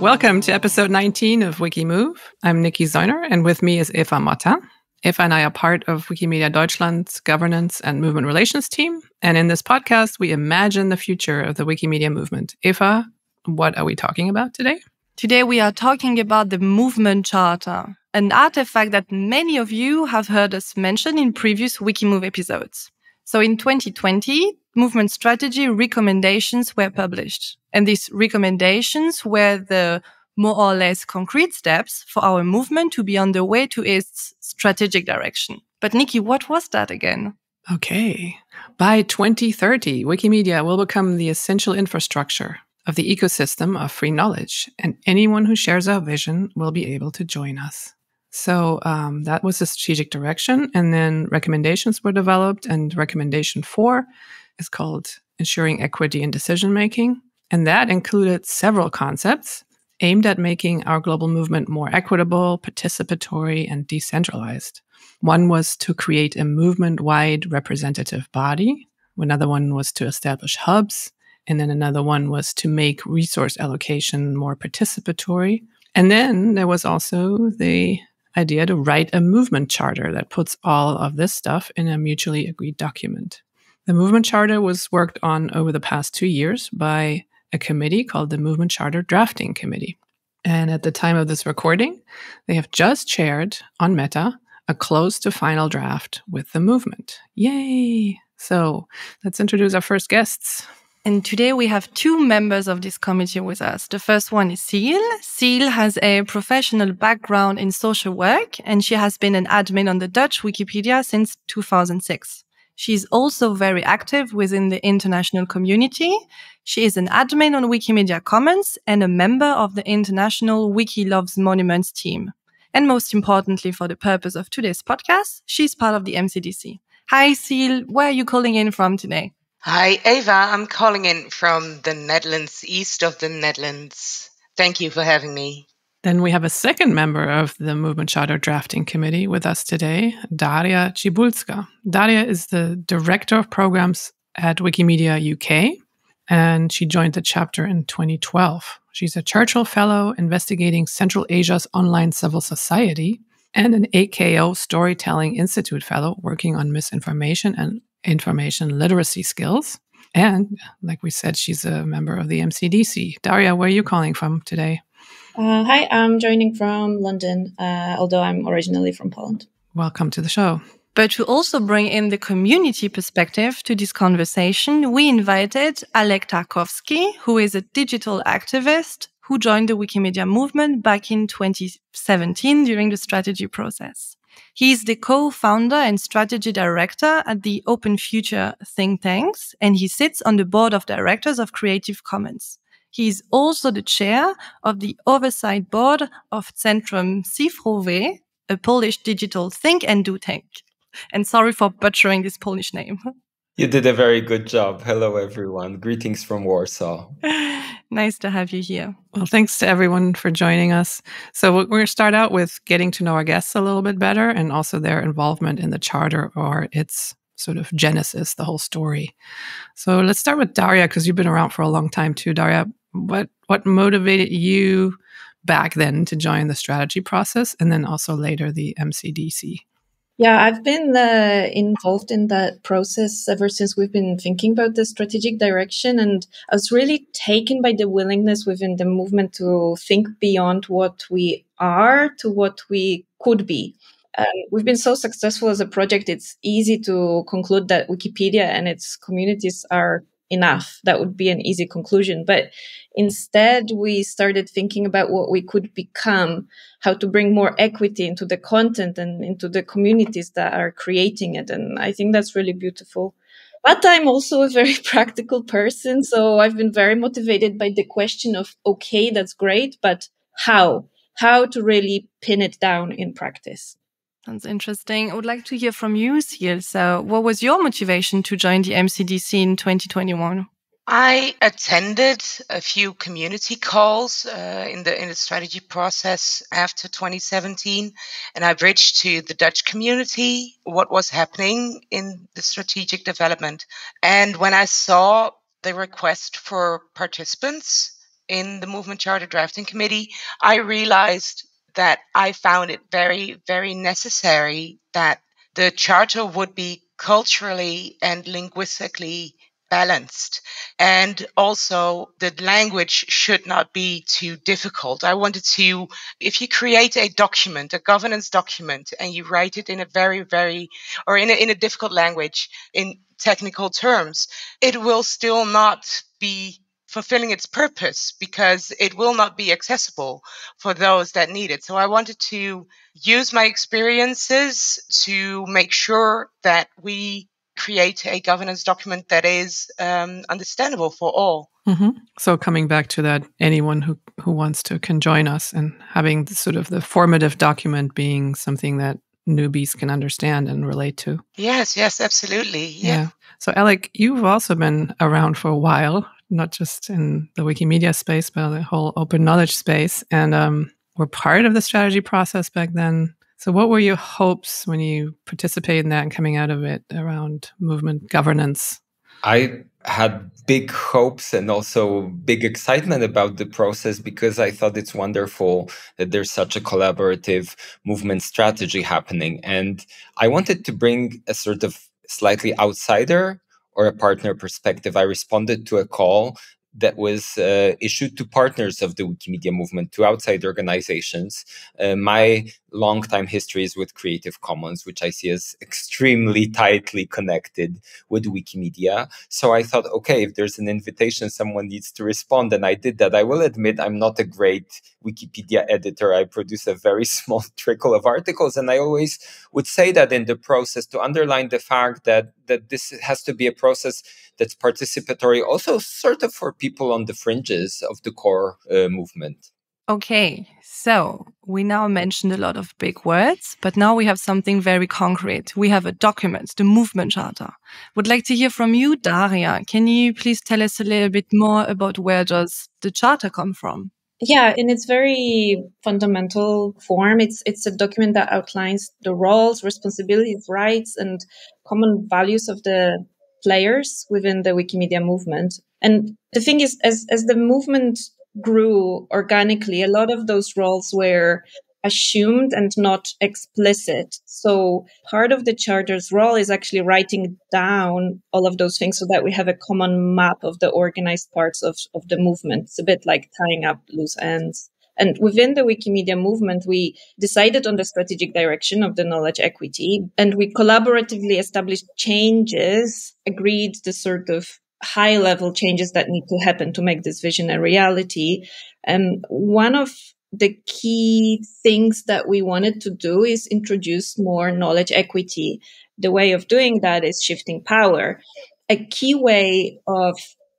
Welcome to episode 19 of WikiMove. I'm Nikki Zeuner, and with me is Eva Motta. Eva and I are part of Wikimedia Deutschland's governance and movement relations team. And in this podcast, we imagine the future of the Wikimedia movement. Eva, what are we talking about today? Today, we are talking about the Movement Charter, an artifact that many of you have heard us mention in previous WikiMove episodes. So in 2020, movement strategy recommendations were published. And these recommendations were the more or less concrete steps for our movement to be on the way to its strategic direction. But Nikki, what was that again? Okay. By 2030, Wikimedia will become the essential infrastructure of the ecosystem of free knowledge, and anyone who shares our vision will be able to join us. So that was the strategic direction, and then recommendations were developed, and recommendation 4 is called Ensuring Equity in Decision-Making, and that included several concepts aimed at making our global movement more equitable, participatory, and decentralized. One was to create a movement-wide representative body. Another one was to establish hubs. And then another one was to make resource allocation more participatory. And then there was also the idea to write a movement charter that puts all of this stuff in a mutually agreed document. The movement charter was worked on over the past 2 years by a committee called the Movement Charter Drafting Committee. And at the time of this recording, they have just shared on Meta a close to final draft with the movement. Yay! So let's introduce our first guests. And today we have 2 members of this committee with us. The first one is Ciell. Ciell has a professional background in social work, and she has been an admin on the Dutch Wikipedia since 2006. She's also very active within the international community. She is an admin on Wikimedia Commons and a member of the international Wiki Loves Monuments team. And most importantly, for the purpose of today's podcast, she's part of the MCDC. Hi, Ciell. Where are you calling in from today? Hi, Eva. I'm calling in from the Netherlands, east of the Netherlands. Thank you for having me. Then we have a second member of the Movement Charter Drafting Committee with us today, Daria Cibulska. Daria is the Director of Programs at Wikimedia UK, and she joined the chapter in 2012. She's a Churchill Fellow investigating Central Asia's online civil society and an AKO Storytelling Institute Fellow working on misinformation and information literacy skills. And like we said, she's a member of the MCDC. Daria, where are you calling from today? Hi, I'm joining from London, although I'm originally from Poland. Welcome to the show. But to also bring in the community perspective to this conversation, we invited Alek Tarkowski, who is a digital activist who joined the Wikimedia movement back in 2017 during the strategy process. He's the co-founder and strategy director at the Open Future think tanks, and he sits on the board of directors of Creative Commons. He's also the chair of the oversight board of Centrum Cyfrowe, a Polish digital think and do tank. And sorry for butchering this Polish name. You did a very good job. Hello, everyone. Greetings from Warsaw. Nice to have you here. Well, thanks to everyone for joining us. So we're going to start out with getting to know our guests a little bit better and also their involvement in the charter or its sort of genesis, the whole story. So let's start with Daria, because you've been around for a long time too. Daria, what motivated you back then to join the strategy process and then also later the MCDC? Yeah, I've been involved in that process ever since we've been thinking about the strategic direction. And I was really taken by the willingness within the movement to think beyond what we are to what we could be. We've been so successful as a project, it's easy to conclude that Wikipedia and its communities are enough. That would be an easy conclusion. But instead, we started thinking about what we could become, how to bring more equity into the content and into the communities that are creating it. And I think that's really beautiful. But I'm also a very practical person. So I've been very motivated by the question of, okay, that's great, but how? How to really pin it down in practice. Sounds interesting. I would like to hear from you, Ciell. So what was your motivation to join the MCDC in 2021? I attended a few community calls in the strategy process after 2017, and I bridged to the Dutch community what was happening in the strategic development. And when I saw the request for participants, in the Movement Charter Drafting Committee, I realized that I found it very, very necessary that the charter would be culturally and linguistically balanced. And also, the language should not be too difficult. I wanted to, if you create a document, a governance document, and you write it in a or in a difficult language, in technical terms, it will still not be fulfilling its purpose because it will not be accessible for those that need it. So I wanted to use my experiences to make sure that we create a governance document that is understandable for all. So coming back to that, anyone who wants to can join us, and having the formative document being something that newbies can understand and relate to. Yes, absolutely. Yeah. So Alec, you've also been around for a while, not just in the Wikimedia space, but the whole open knowledge space, and were part of the strategy process back then. So what were your hopes when you participated in that and coming out of it around movement governance? I had big hopes and also big excitement about the process because I thought it's wonderful that there's such a collaborative movement strategy happening. And I wanted to bring a sort of slightly outsider or a partner perspective. I responded to a call that was issued to partners of the Wikimedia movement, to outside organizations. My long-time history is with Creative Commons, which I see as extremely tightly connected with Wikimedia. So I thought, okay, if there's an invitation, someone needs to respond. And I did that. I will admit I'm not a great Wikipedia editor. I produce a very small trickle of articles. And I always would say that in the process to underline the fact that this has to be a process that's participatory, also sort of for people on the fringes of the core movement. Okay, so we now mentioned a lot of big words, but now we have something very concrete. We have a document, the Movement Charter. Would like to hear from you, Daria. Can you please tell us a little bit more about where does the charter come from? Yeah, in its very fundamental form, it's a document that outlines the roles, responsibilities, rights, and common values of the players within the Wikimedia movement. And the thing is, as the movement grew organically, a lot of those roles were assumed and not explicit. So part of the charter's role is actually writing down all of those things so that we have a common map of the organized parts of the movement. It's a bit like tying up loose ends. And within the Wikimedia movement, we decided on the strategic direction of the knowledge equity, and we collaboratively established changes, agreed the sort of high level changes that need to happen to make this vision a reality. And one of the key things that we wanted to do is introduce more knowledge equity. The way of doing that is shifting power. A key way of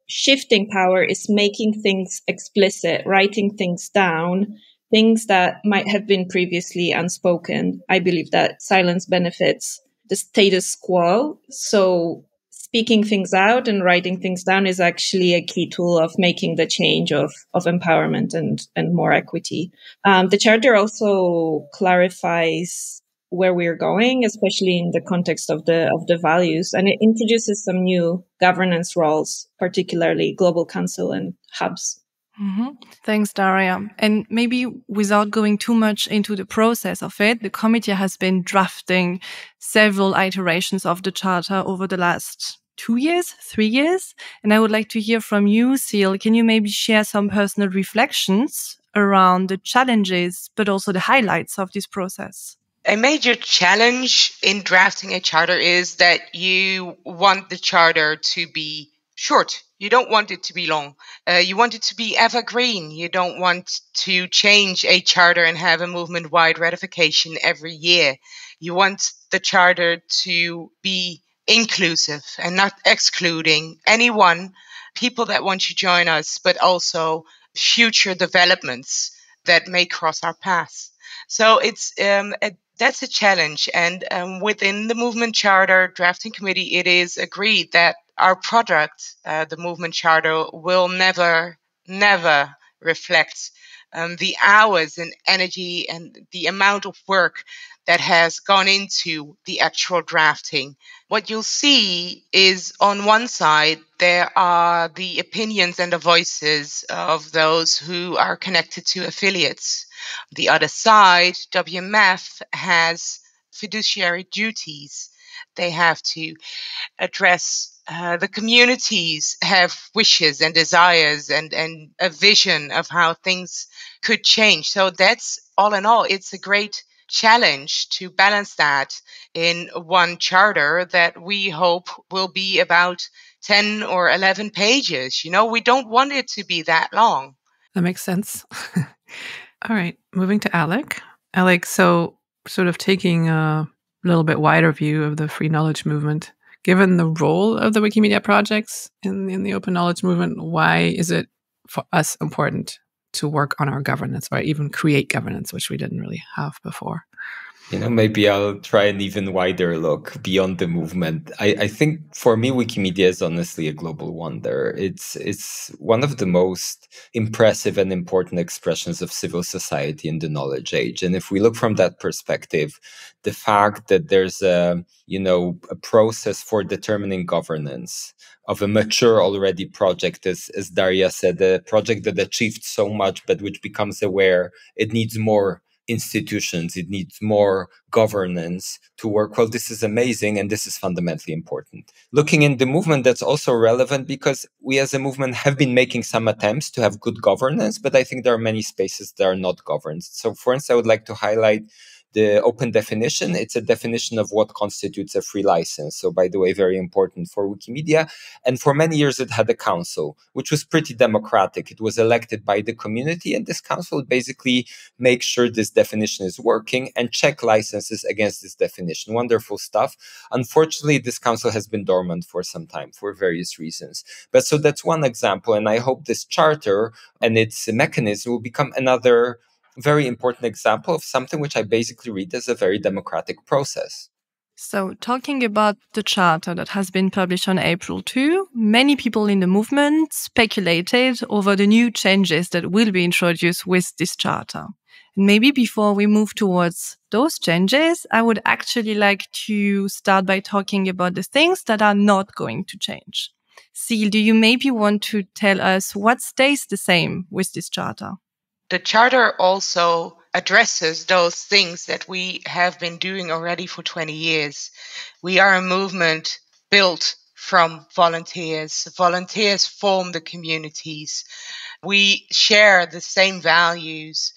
shifting power is making things explicit, writing things down, things that might have been previously unspoken. I believe that silence benefits the status quo. So speaking things out and writing things down is actually a key tool of making the change of empowerment and more equity. The charter also clarifies where we're going, especially in the context of the values, and it introduces some new governance roles, particularly Global Council and hubs. Mm-hmm. Thanks, Daria. And maybe without going too much into the process of it, the committee has been drafting several iterations of the charter over the last 2 years, 3 years. And I would like to hear from you, Ciell. Can you maybe share some personal reflections around the challenges, but also the highlights of this process? A major challenge in drafting a charter is that you want the charter to be short. You don't want it to be long. You want it to be evergreen. You don't want to change a charter and have a movement-wide ratification every year. You want the charter to be inclusive and not excluding anyone, people that want to join us, but also future developments that may cross our paths. So that's a challenge. And within the Movement Charter Drafting Committee, it is agreed that our product, the Movement Charter, will never reflect the hours and energy and the amount of work that has gone into the actual drafting. What you'll see is on one side, there are the opinions and the voices of those who are connected to affiliates. The other side, WMF has fiduciary duties. They have to address the communities, have wishes and desires and a vision of how things could change. So that's all in all, it's a great challenge to balance that in one charter that we hope will be about 10 or 11 pages. You know, we don't want it to be that long. That makes sense. All right, moving to Alec. Alec, so sort of taking a little bit wider view of the free knowledge movement, given the role of the Wikimedia projects in the open knowledge movement, why is it for us important to work on our governance or even create governance, which we didn't really have before? Maybe I'll try an even wider look beyond the movement. I think for me, Wikimedia is honestly a global wonder. It's one of the most impressive and important expressions of civil society in the knowledge age. And if we look from that perspective, the fact that there's a process for determining governance of a mature already project, as Daria said, a project that achieved so much, but which becomes aware it needs more institutions, it needs more governance to work well. This is amazing, and this is fundamentally important. Looking in the movement, that's also relevant because we as a movement have been making some attempts to have good governance, but I think there are many spaces that are not governed. So for instance, I would like to highlight the open definition. It's a definition of what constitutes a free license. So by the way, very important for Wikimedia. And for many years, it had a council, which was pretty democratic. It was elected by the community, and this council basically makes sure this definition is working and check licenses against this definition. Wonderful stuff. Unfortunately, this council has been dormant for some time for various reasons. But so that's one example. And I hope this charter and its mechanism will become another very important example of something which I basically read as a very democratic process. So talking about the charter that has been published on April 2, many people in the movement speculated over the new changes that will be introduced with this charter. And maybe before we move towards those changes, I would actually like to start by talking about the things that are not going to change. Ciell, do you maybe want to tell us what stays the same with this charter? The charter also addresses those things that we have been doing already for 20 years. We are a movement built from volunteers. Volunteers form the communities. We share the same values.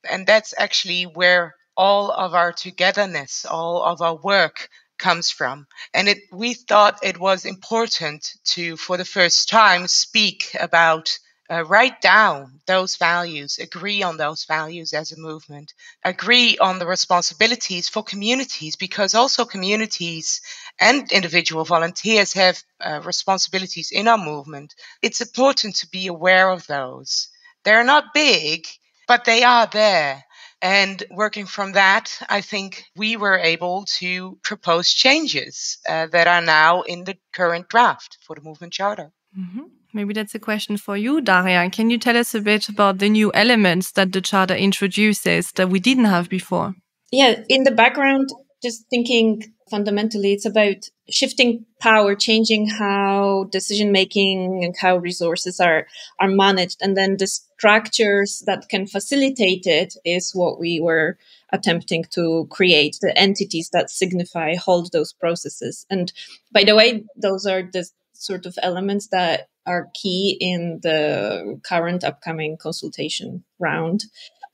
And that's actually where all of our togetherness, all of our work comes from. And we thought it was important to, for the first time, speak about write down those values, agree on those values as a movement, agree on the responsibilities for communities, because also communities and individual volunteers have responsibilities in our movement. It's important to be aware of those. They're not big, but they are there. And working from that, I think we were able to propose changes that are now in the current draft for the Movement Charter. Mm-hmm. Maybe that's a question for you, Daria. Can you tell us a bit about the new elements that the Charter introduces that we didn't have before? Yeah, in the background, just thinking fundamentally, it's about shifting power, changing how decision-making and how resources are managed. And then the structures that can facilitate it is what we were attempting to create, the entities that signify, hold those processes. And by the way, those are the sort of elements that are key in the current upcoming consultation round.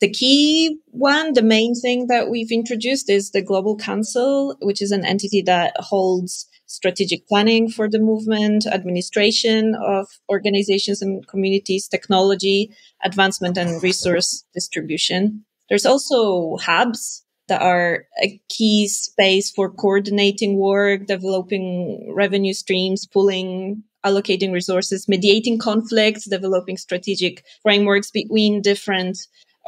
The key one, the main thing that we've introduced is the Global Council, which is an entity that holds strategic planning for the movement, administration of organizations and communities, technology, advancement and resource distribution. There's also hubs that are a key space for coordinating work, developing revenue streams, pooling, allocating resources, mediating conflicts, developing strategic frameworks between different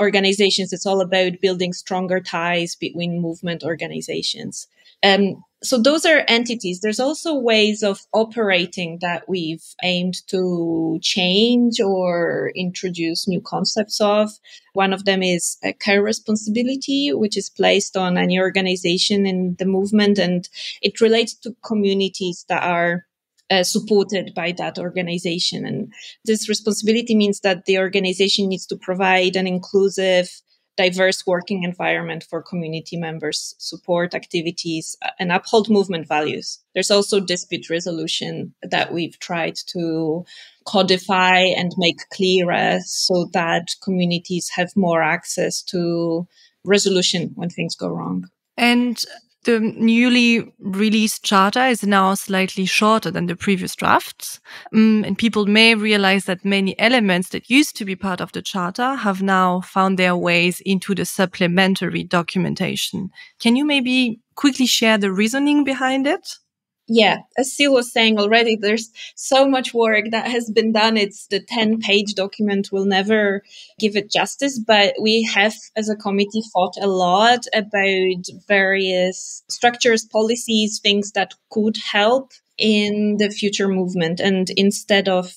organizations. It's all about building stronger ties between movement organizations. So those are entities. There's also ways of operating that we've aimed to change or introduce new concepts of. One of them is a care responsibility, which is placed on any organization in the movement, and it relates to communities that are supported by that organization. And this responsibility means that the organization needs to provide an inclusive, diverse working environment for community members, support activities, and uphold movement values. There's also dispute resolution that we've tried to codify and make clearer so that communities have more access to resolution when things go wrong. And the newly released charter is now slightly shorter than the previous drafts. And people may realize that many elements that used to be part of the charter have now found their ways into the supplementary documentation. Can you maybe quickly share the reasoning behind it? Yeah, as Ciell was saying already, there's so much work that has been done. It's the 10-page document will never give it justice, but we have, as a committee, thought a lot about various structures, policies, things that could help in the future movement. And instead of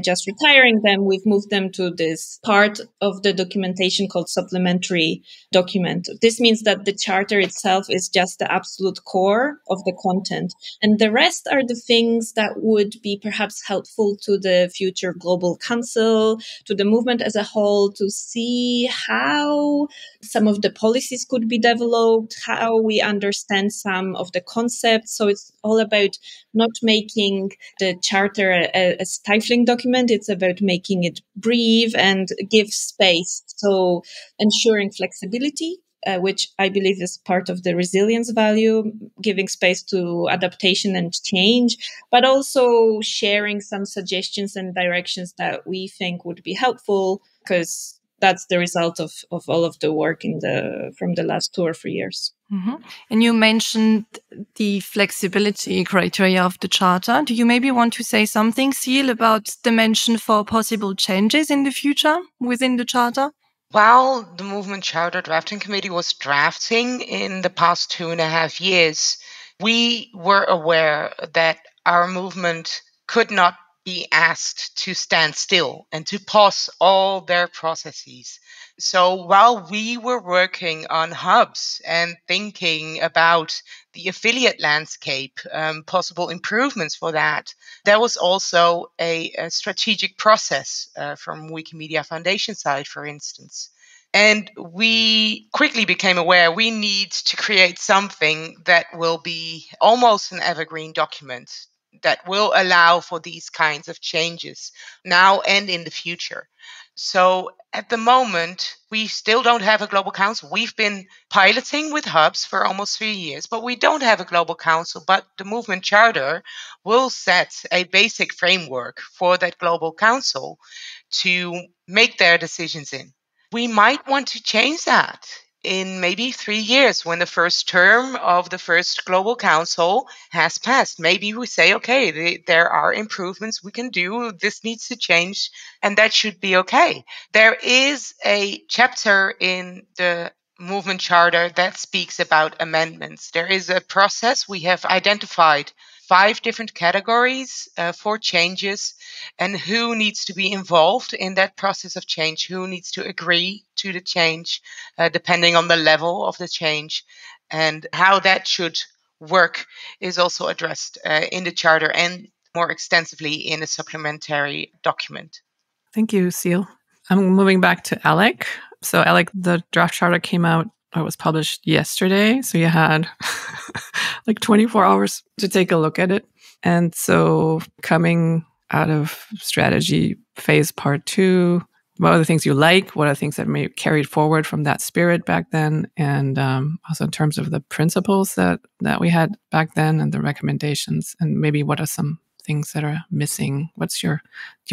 just retiring them, we've moved them to this part of the documentation called supplementary document. This means that the charter itself is just the absolute core of the content. And the rest are the things that would be perhaps helpful to the future Global Council, to the movement as a whole, to see how some of the policies could be developed, how we understand some of the concepts. So it's all about not making the charter a stifling document. It's about making it breathe and give space. So ensuring flexibility, which I believe is part of the resilience value, giving space to adaptation and change, but also sharing some suggestions and directions that we think would be helpful, because that's the result of all of the work from the last 2 or 3 years. Mm-hmm. And you mentioned the flexibility criteria of the charter. Do you maybe want to say something, Ciell, about the mention for possible changes in the future within the charter? While the Movement Charter Drafting Committee was drafting in the past 2.5 years, we were aware that our movement could not be asked to stand still and to pause all their processes. So while we were working on hubs and thinking about the affiliate landscape, possible improvements for that, there was also a strategic process from Wikimedia Foundation side, for instance. And we quickly became aware we need to create something that will be almost an evergreen document that will allow for these kinds of changes now and in the future. So at the moment, we still don't have a global council. We've been piloting with hubs for almost 3 years, but we don't have a global council. But the Movement Charter will set a basic framework for that global council to make their decisions in. We might want to change that in maybe 3 years when the first term of the first Global Council has passed. Maybe we say, okay, there are improvements we can do. This needs to change, and that should be okay. There is a chapter in the Movement Charter that speaks about amendments. There is a process. We have identified 5 different categories for changes and who needs to be involved in that process of change, who needs to agree to the change, depending on the level of the change, and how that should work is also addressed in the charter and more extensively in a supplementary document. Thank you, Ciell. I'm moving back to Alec. So Alec, the draft charter came out, or was published yesterday. So you had like 24 hours to take a look at it. And so coming out of strategy phase part 2, what are the things you like? What are the things that may have carried forward from that spirit back then? And also in terms of the principles that we had back then and the recommendations, and maybe what are some things that are missing? What's your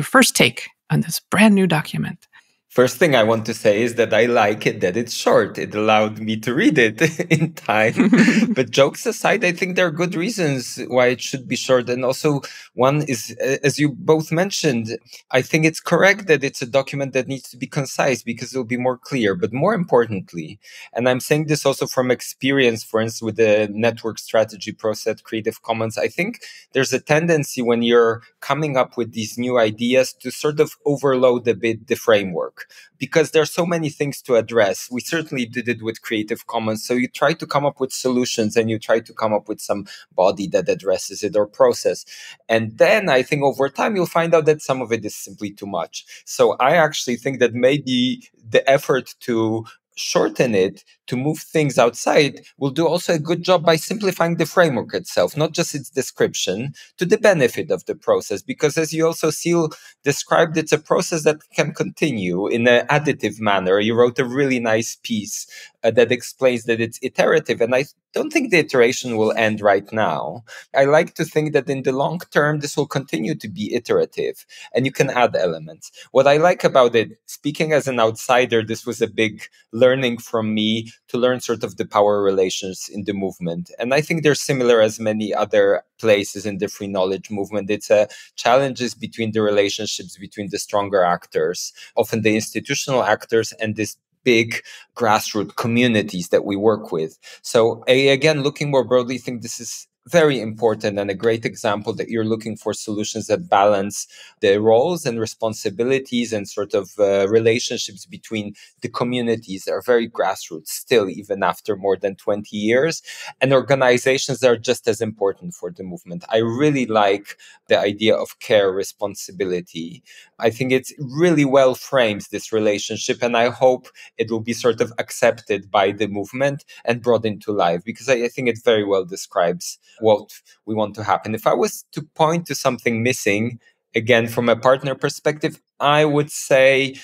first take on this brand new document? First thing I want to say is that I like it that it's short. It allowed me to read it in time. But jokes aside, I think there are good reasons why it should be short. And also, one is, as you both mentioned, I think it's correct that it's a document that needs to be concise because it'll be more clear. But more importantly, and I'm saying this also from experience, for instance, with the network strategy process at Creative Commons, I think there's a tendency when you're coming up with these new ideas to sort of overload a bit the framework, because there are so many things to address. We certainly did it with Creative Commons. So you try to come up with solutions and you try to come up with some body that addresses it or process. And then I think over time, you'll find out that some of it is simply too much. So I actually think that maybe the effort to shorten it, to move things outside, will do also a good job by simplifying the framework itself, not just its description, to the benefit of the process. Because as you also, Ciell, described, it's a process that can continue in an additive manner. You wrote a really nice piece that explains that it's iterative. And I don't think the iteration will end right now. I like to think that in the long term, this will continue to be iterative and you can add elements. What I like about it, speaking as an outsider, this was a big learning from me to learn sort of the power relations in the movement. And I think they're similar as many other places in the free knowledge movement. It's challenges between the relationships between the stronger actors, often the institutional actors, and this big grassroots communities that we work with. So again, looking more broadly, I think this is very important and a great example that you're looking for solutions that balance the roles and responsibilities and sort of relationships between the communities that are very grassroots still, even after more than 20 years, and organizations that are just as important for the movement. I really like the idea of care, responsibility. I think it really well frames this relationship, and I hope it will be sort of accepted by the movement and brought into life, because I think it very well describes what we want to happen. If I was to point to something missing, again, from a partner perspective, I would say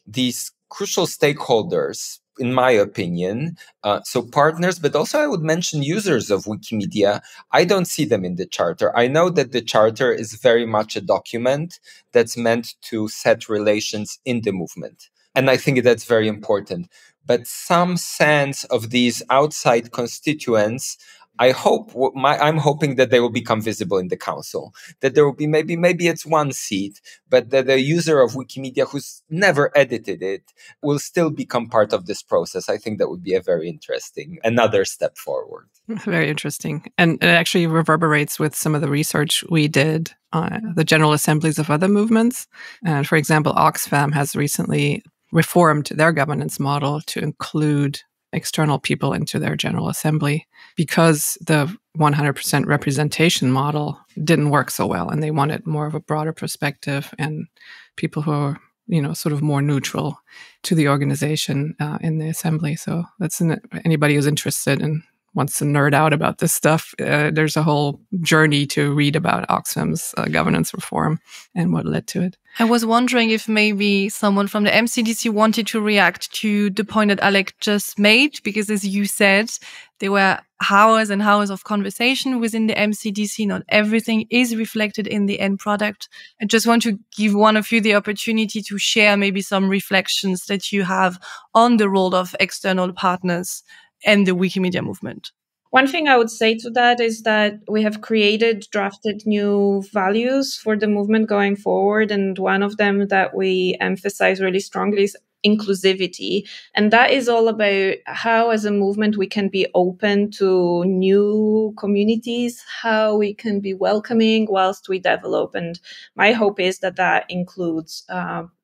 these crucial stakeholders, in my opinion, so partners, but also I would mention users of Wikimedia. I don't see them in the charter. I know that the charter is very much a document that's meant to set relations in the movement. And I think that's very important. But some sense of these outside constituents, I'm hoping that they will become visible in the council, that there will be maybe it's one seat, but that the user of Wikimedia who's never edited it will still become part of this process. I think that would be a very interesting, another step forward. Very interesting. And it actually reverberates with some of the research we did on the general assemblies of other movements. And for example, Oxfam has recently reformed their governance model to include external people into their General Assembly because the 100% representation model didn't work so well. And they wanted more of a broader perspective and people who are, sort of more neutral to the organization in the assembly. So that's anybody who's interested and wants to nerd out about this stuff. There's a whole journey to read about Oxfam's governance reform and what led to it. I was wondering if maybe someone from the MCDC wanted to react to the point that Alec just made, because as you said, there were hours and hours of conversation within the MCDC. Not everything is reflected in the end product. I just want to give one of you the opportunity to share maybe some reflections that you have on the role of external partners and the Wikimedia movement. One thing I would say to that is that we have drafted new values for the movement going forward. And one of them that we emphasize really strongly is inclusivity. And that is all about how, as a movement, we can be open to new communities, how we can be welcoming whilst we develop. And my hope is that that includes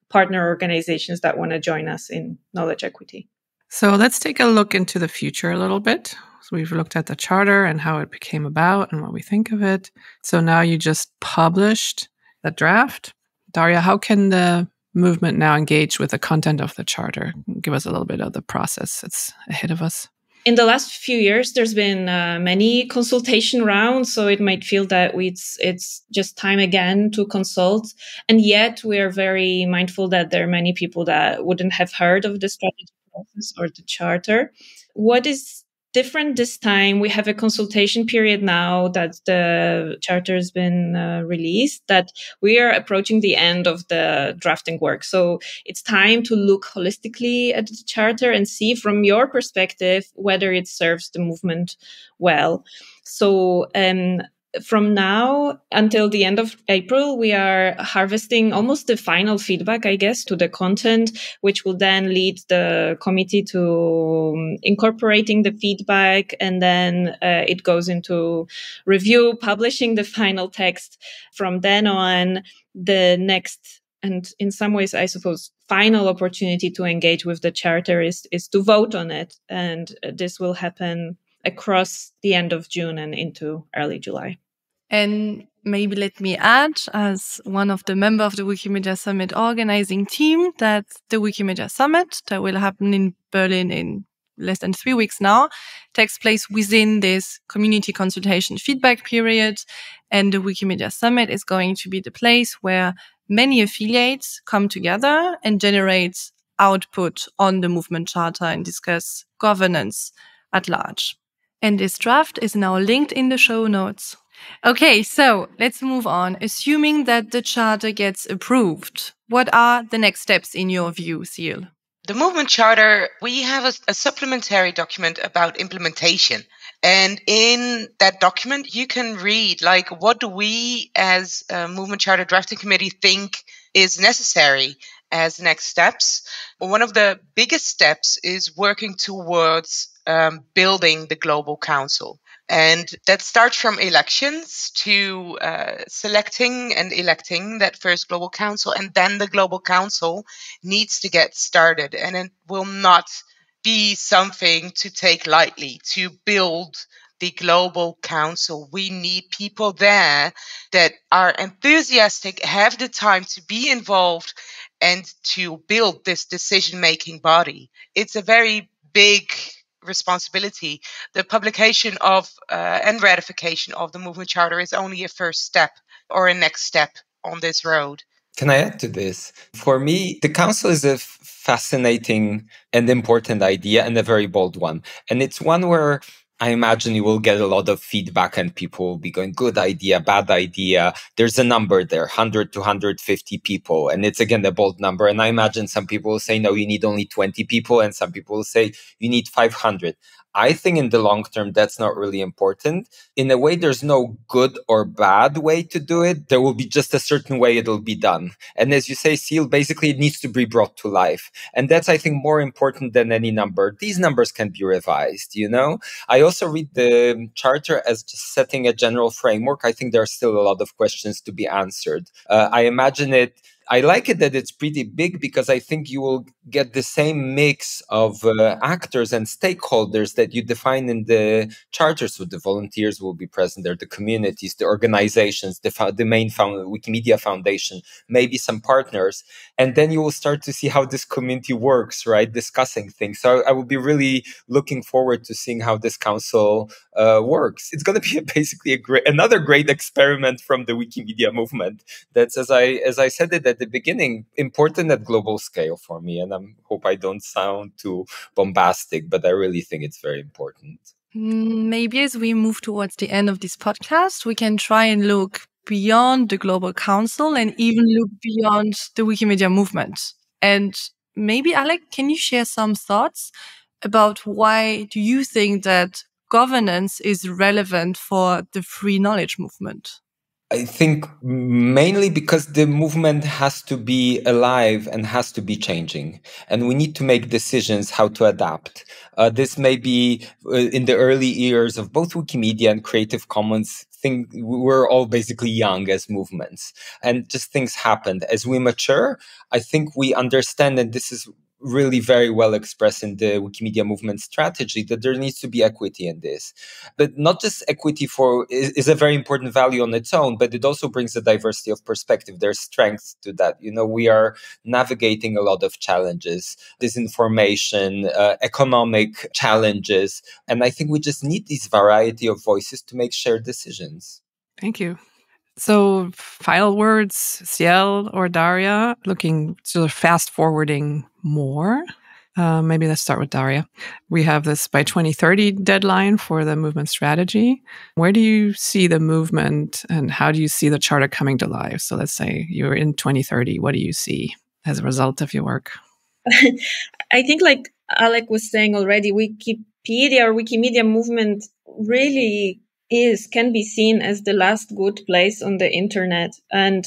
partner organizations that want to join us in knowledge equity. So let's take a look into the future a little bit. So we've looked at the charter and how it became about and what we think of it. So now you just published the draft. Daria, how can the movement now engage with the content of the charter? Give us a little bit of the process that's ahead of us. In the last few years, there's been many consultation rounds, so it might feel that it's just time again to consult. And yet we are very mindful that there are many people that wouldn't have heard of the strategy process or the charter. What is different this time. We have a consultation period now that the charter has been released, that we are approaching the end of the drafting work. So it's time to look holistically at the charter and see from your perspective whether it serves the movement well. So from now until the end of April, we are harvesting almost the final feedback, I guess, to the content, which will then lead the committee to incorporating the feedback. And then it goes into review, publishing the final text. From then on, the next, and in some ways, I suppose, final opportunity to engage with the charter is to vote on it. And this will happen across the end of June and into early July. And maybe let me add, as one of the members of the Wikimedia Summit organizing team, that the Wikimedia Summit that will happen in Berlin in less than 3 weeks now takes place within this community consultation feedback period. And the Wikimedia Summit is going to be the place where many affiliates come together and generate output on the movement charter and discuss governance at large. And this draft is now linked in the show notes. Okay, so let's move on. Assuming that the charter gets approved, what are the next steps in your view, Ciell? The Movement Charter, we have a supplementary document about implementation. And in that document, you can read, what do we as a Movement Charter Drafting Committee think is necessary as next steps. One of the biggest steps is working towards building the Global Council. And that starts from elections to selecting and electing that first Global Council. And then the Global Council needs to get started. And it will not be something to take lightly. To build the Global Council, we need people there that are enthusiastic, have the time to be involved and to build this decision-making body. It's a very big responsibility. The publication of and ratification of the Movement Charter is only a first step or a next step on this road. Can I add to this? For me, the council is a fascinating and important idea and a very bold one. And it's one where I imagine you will get a lot of feedback and people will be going, good idea, bad idea. There's a number there, 100 to 150 people. And it's, again, a bold number. And I imagine some people will say, no, you need only 20 people. And some people will say, you need 500. I think in the long term, that's not really important. In a way, there's no good or bad way to do it. There will be just a certain way it'll be done. And as you say, Ciell, basically it needs to be brought to life. And that's, I think, more important than any number. These numbers can be revised, I also read the charter as just setting a general framework. I think there are still a lot of questions to be answered. I like it that it's pretty big because I think you will get the same mix of actors and stakeholders that you define in the charter. So the volunteers will be present there, the communities, the organizations, the main Wikimedia Foundation, maybe some partners. And then you will start to see how this community works, right? Discussing things. So I will be really looking forward to seeing how this council works. It's going to be basically another great experiment from the Wikimedia movement. That's, as I said it at the beginning, important at global scale for me. And I hope I don't sound too bombastic, but I really think it's very important. Maybe as we move towards the end of this podcast, we can try and look beyond the Global Council and even look beyond the Wikimedia movement. And maybe, Alec, can you share some thoughts about why do you think that governance is relevant for the free knowledge movement? I think mainly because the movement has to be alive and has to be changing. And we need to make decisions how to adapt. This may be in the early years of both Wikimedia and Creative Commons. We're all basically young as movements. And just things happened. As we mature, I think we understand, and this is really very well expressed in the Wikimedia movement strategy, that there needs to be equity in this. But not just equity is a very important value on its own, but it also brings a diversity of perspective. There's strength to that. We are navigating a lot of challenges, disinformation, economic challenges. And I think we just need this variety of voices to make shared decisions. Thank you. So, final words, Ciell or Daria, looking sort of fast forwarding more. Maybe let's start with Daria. We have this by 2030 deadline for the movement strategy. Where do you see the movement and how do you see the charter coming to life? So let's say you're in 2030. What do you see as a result of your work? I think, like Alec was saying already, Wikipedia or Wikimedia Movement really can be seen as the last good place on the internet. And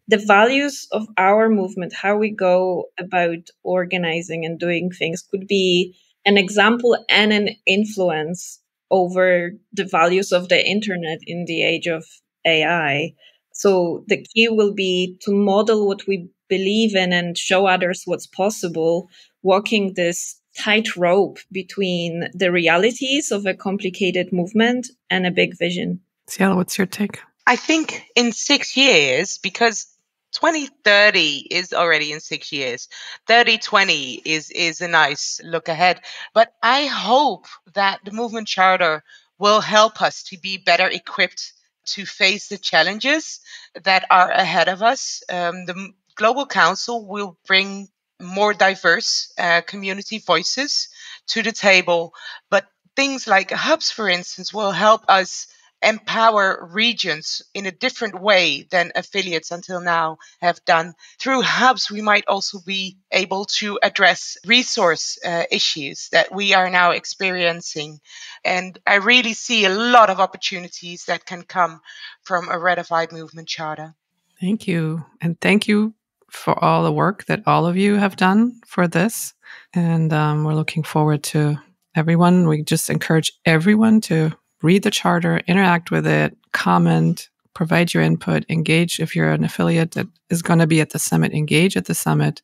the values of our movement, how we go about organizing and doing things, could be an example and an influence over the values of the internet in the age of AI. So the key will be to model what we believe in and show others what's possible, walking this tightrope between the realities of a complicated movement and a big vision. Ciell, what's your take? I think in 6 years, because 2030 is already in 6 years. 3020 is a nice look ahead. But I hope that the Movement Charter will help us to be better equipped to face the challenges that are ahead of us. The Global Council will bring more diverse community voices to the table. But things like hubs, for instance, will help us empower regions in a different way than affiliates until now have done. Through hubs, we might also be able to address resource issues that we are now experiencing. And I really see a lot of opportunities that can come from a ratified movement charter. Thank you. And thank you for all the work that all of you have done for this. And we're looking forward to everyone. We just encourage everyone to read the charter, interact with it, comment, provide your input, engage. If you're an affiliate that is going to be at the summit, engage at the summit,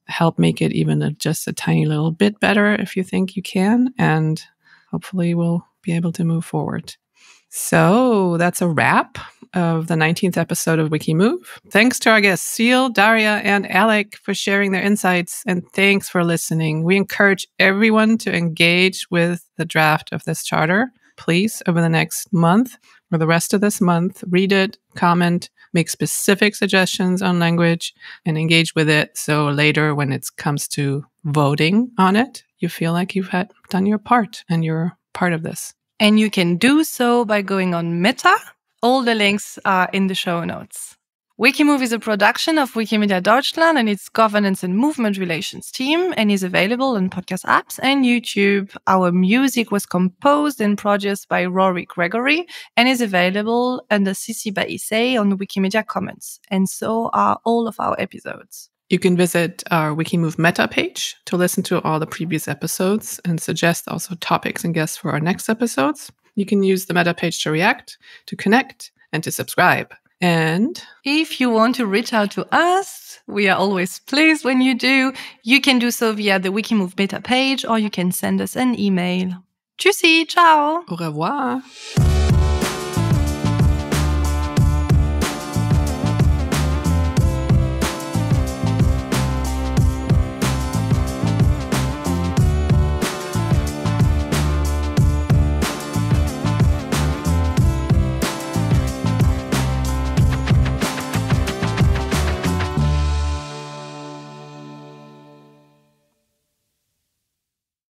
help make it even just a tiny little bit better if you think you can. And hopefully we'll be able to move forward. So that's a wrap of the 19th episode of WikiMove. Thanks to our guests, Ciell, Daria, and Alec for sharing their insights, and thanks for listening. We encourage everyone to engage with the draft of this charter. Please, over the next month or the rest of this month, read it, comment, make specific suggestions on language, and engage with it. So later, when it comes to voting on it, you feel like you've done your part and you're part of this. And you can do so by going on Meta. All the links are in the show notes. WikiMove is a production of Wikimedia Deutschland and its governance and movement relations team, and is available on podcast apps and YouTube. Our music was composed and produced by Rory Gregory and is available under CC by Issei on Wikimedia Commons. And so are all of our episodes. You can visit our WikiMove Meta page to listen to all the previous episodes and suggest also topics and guests for our next episodes. You can use the Meta page to react, to connect, and to subscribe. And if you want to reach out to us, we are always pleased when you do. You can do so via the WikiMove Meta page, or you can send us an email. Tschüssi, ciao. Au revoir.